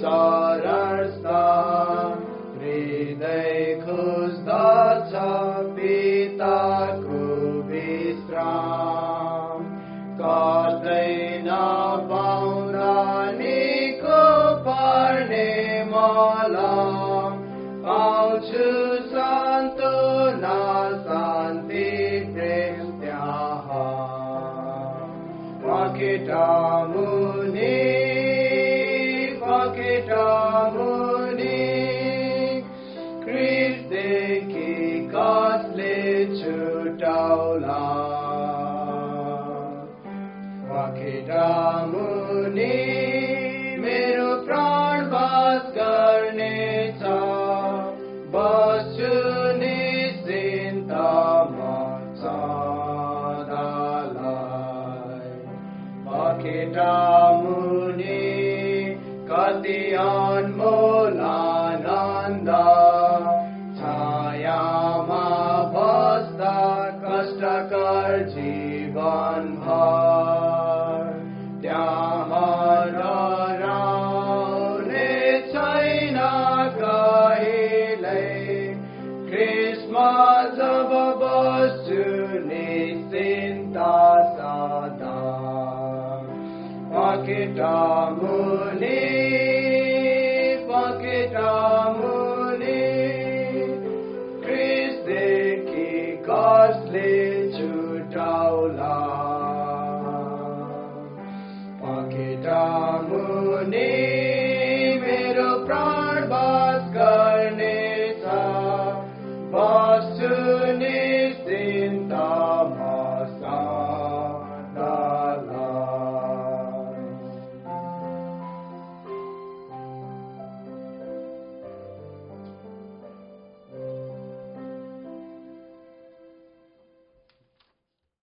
सरस्ता हृदय खोज्दछ पिताको विश्राम कतै नपाउँदा निको पर्ने मलाई पाउँछु सान्त्वना शान्ति प्रेम त्यहाँ पखेटा मुनि क्रिस्देखि कसले छुटाउला पखेटा मुनि मेरो प्राण बास गर्नेछ बस्छु निश्चिन्तमा सदालाई पखेटा मुनि कति अनमोल आनन्द छायामा बस्दा कष्टकर जीवन भर त्यहाँ डराउने छैन कहिल्यै क्रिसमस जब बस्छु निश्चिन्त सदा पखेटा